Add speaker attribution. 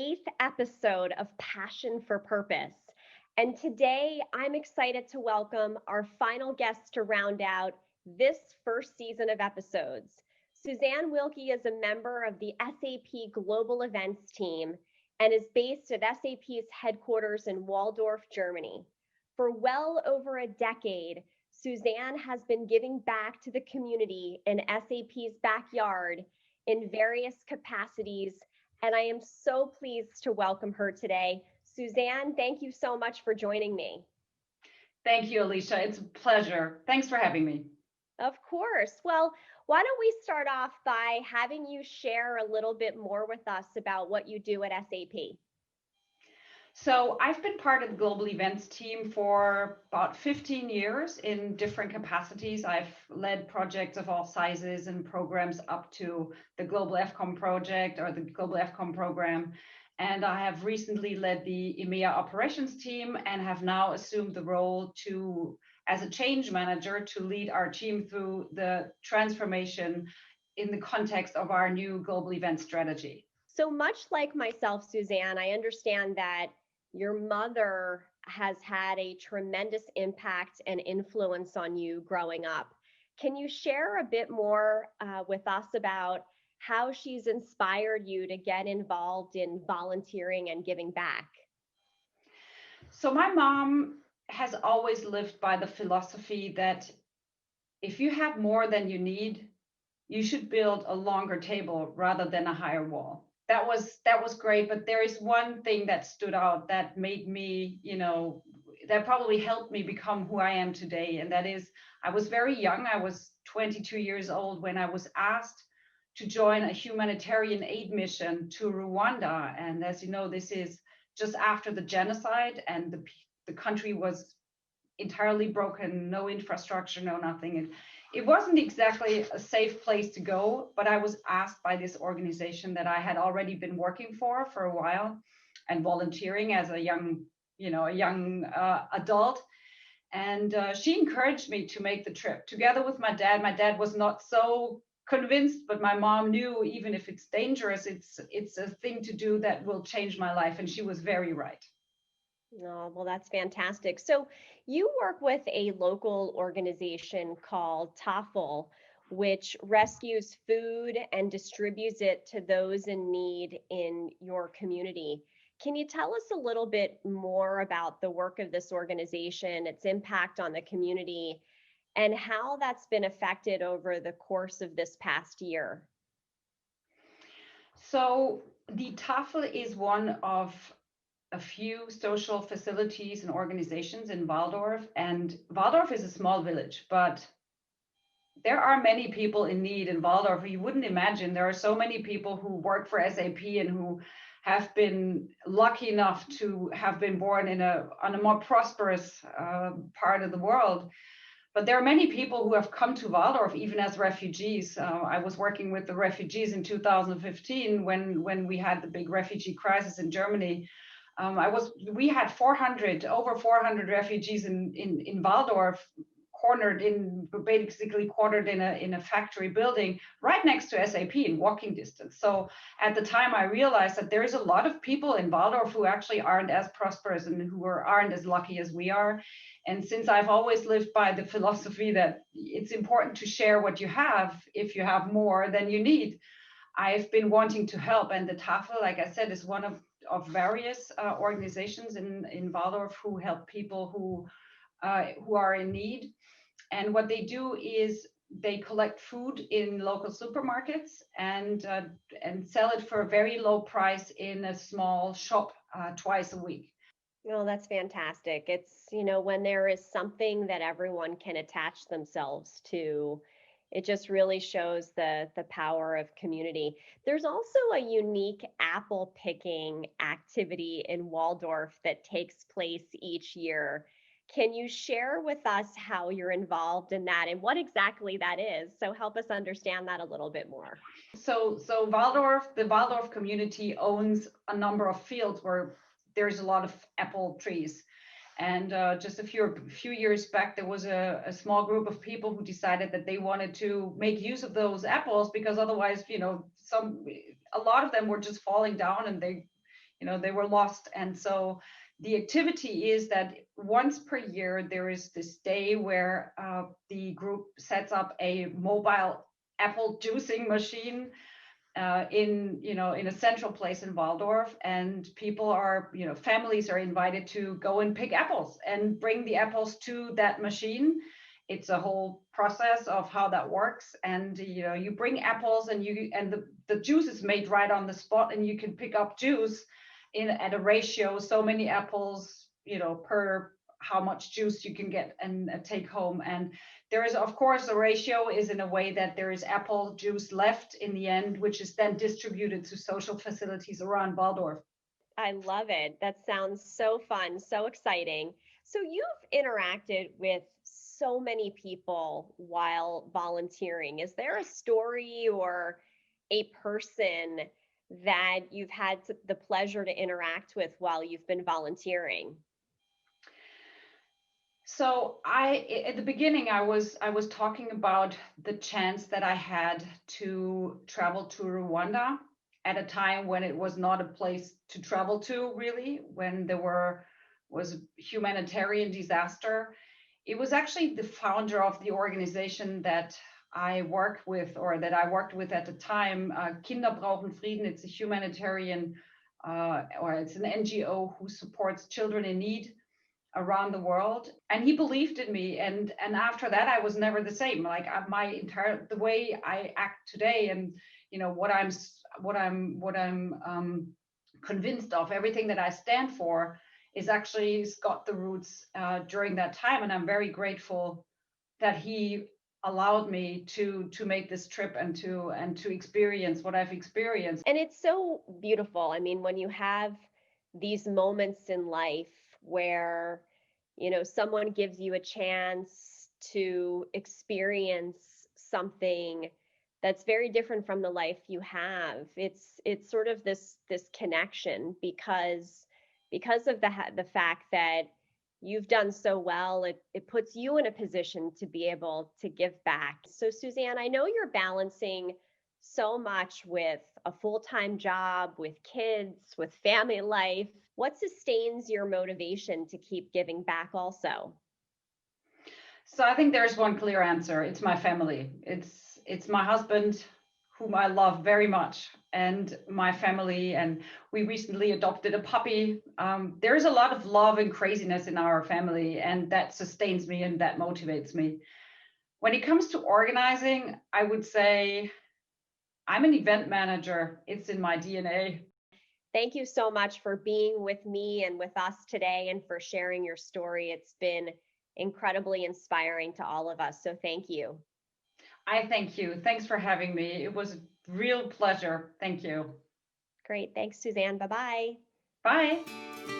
Speaker 1: 8th episode of Passion for Purpose. And today I'm excited to welcome our final guest to round out this first season of episodes. Susanne Wilke is a member of the SAP Global Events team and is based at SAP's headquarters in Walldorf, Germany. For well over a decade, Susanne has been giving back to the community in SAP's backyard in various capacities, and I am so pleased to welcome her today. Susanne, thank you so much for joining me.
Speaker 2: Thank you, Alicia. It's a pleasure. Thanks for having me.
Speaker 1: Of course. Well, why don't we start off by having you share a little bit more with us about what you do at SAP?
Speaker 2: So I've been part of the global events team for about 15 years in different capacities. I've led projects of all sizes and programs up to the Global FCOM project or the Global FCOM program. And I have recently led the EMEA operations team and have now assumed the role as a change manager to lead our team through the transformation in the context of our new global event strategy.
Speaker 1: So much like myself, Susanne, I understand that your mother has had a tremendous impact and influence on you growing up. Can you share a bit more with us about how she's inspired you to get involved in volunteering and giving back?
Speaker 2: So my mom has always lived by the philosophy that if you have more than you need, you should build a longer table rather than a higher wall. That was great, but there is one thing that stood out that made me, that probably helped me become who I am today, and that is I was very young. I was 22 years old when I was asked to join a humanitarian aid mission to Rwanda, and as you know, this is just after the genocide, and the country was entirely broken, no infrastructure, no nothing. And it wasn't exactly a safe place to go, but I was asked by this organization that I had already been working for a while and volunteering as a young adult. And she encouraged me to make the trip together with my dad. My dad was not so convinced, but my mom knew even if it's dangerous, it's a thing to do that will change my life. And she was very right.
Speaker 1: Oh, well, that's fantastic. So you work with a local organization called TOEFL, which rescues food and distributes it to those in need in your community. Can you tell us a little bit more about the work of this organization, its impact on the community, and how that's been affected over the course of this past year?
Speaker 2: So the TOEFL is one of a few social facilities and organizations in Walldorf. And Walldorf is a small village, but there are many people in need in Walldorf. You wouldn't imagine there are so many people who work for SAP and who have been lucky enough to have been born on a more prosperous part of the world. But there are many people who have come to Walldorf even as refugees. I was working with the refugees in 2015 when we had the big refugee crisis in Germany. We had over 400 refugees in Walldorf, basically quartered in a factory building right next to SAP in walking distance. So at the time I realized that there's a lot of people in Walldorf who actually aren't as prosperous and who aren't as lucky as we are. And since I've always lived by the philosophy that it's important to share what you have if you have more than you need, I've been wanting to help. And the TOEFL, like I said, is one of various organizations in Walldorf who help people who are in need. And what they do is they collect food in local supermarkets and sell it for a very low price in a small shop twice a week.
Speaker 1: Oh, that's fantastic. It's, when there is something that everyone can attach themselves to, it just really shows the power of community. There's also a unique apple picking activity in Walldorf that takes place each year. Can you share with us how you're involved in that and what exactly that is? So help us understand that a little bit more.
Speaker 2: So Walldorf, the Walldorf community owns a number of fields where there's a lot of apple trees. And just a few years back, there was a small group of people who decided that they wanted to make use of those apples because otherwise, a lot of them were just falling down and they they were lost. And so the activity is that once per year, there is this day where the group sets up a mobile apple juicing machine in a central place in Walldorf, and people are, families are invited to go and pick apples and bring the apples to that machine. It's a whole process of how that works, and you bring apples, and the juice is made right on the spot, and you can pick up juice at a ratio, so many apples, per how much juice you can get and take home. And there is, of course, a ratio is in a way that there is apple juice left in the end, which is then distributed to social facilities around Walldorf.
Speaker 1: I love it. That sounds so fun, so exciting. So you've interacted with so many people while volunteering. Is there a story or a person that you've had the pleasure to interact with while you've been volunteering?
Speaker 2: So at the beginning, I was talking about the chance that I had to travel to Rwanda at a time when it was not a place to travel to, really, when there was a humanitarian disaster. It was actually the founder of the organization that I worked with, or that I worked with at the time, Kinder brauchen Frieden. It's a humanitarian, or it's an NGO who supports children in need around the world, and he believed in me, and after that I was never the same. Like the way I act today, and what I'm convinced of, everything that I stand for, is actually got the roots during that time, and I'm very grateful that he allowed me to make this trip and to experience what I've experienced.
Speaker 1: And it's so beautiful. I mean, when you have these moments in life where, someone gives you a chance to experience something that's very different from the life you have. It's sort of this connection because of the fact that you've done so well, it puts you in a position to be able to give back. So Susanne, I know you're balancing so much with a full-time job, with kids, with family life. What sustains your motivation to keep giving back also?
Speaker 2: So I think there's one clear answer. It's my family. It's my husband, whom I love very much, and my family. And we recently adopted a puppy. There's a lot of love and craziness in our family, and that sustains me and that motivates me. When it comes to organizing, I would say I'm an event manager. It's in my DNA.
Speaker 1: Thank you so much for being with me and with us today, and for sharing your story. It's been incredibly inspiring to all of us. So thank you.
Speaker 2: I thank you. Thanks for having me. It was a real pleasure. Thank you.
Speaker 1: Great. Thanks, Susanne. Bye-bye.
Speaker 2: Bye.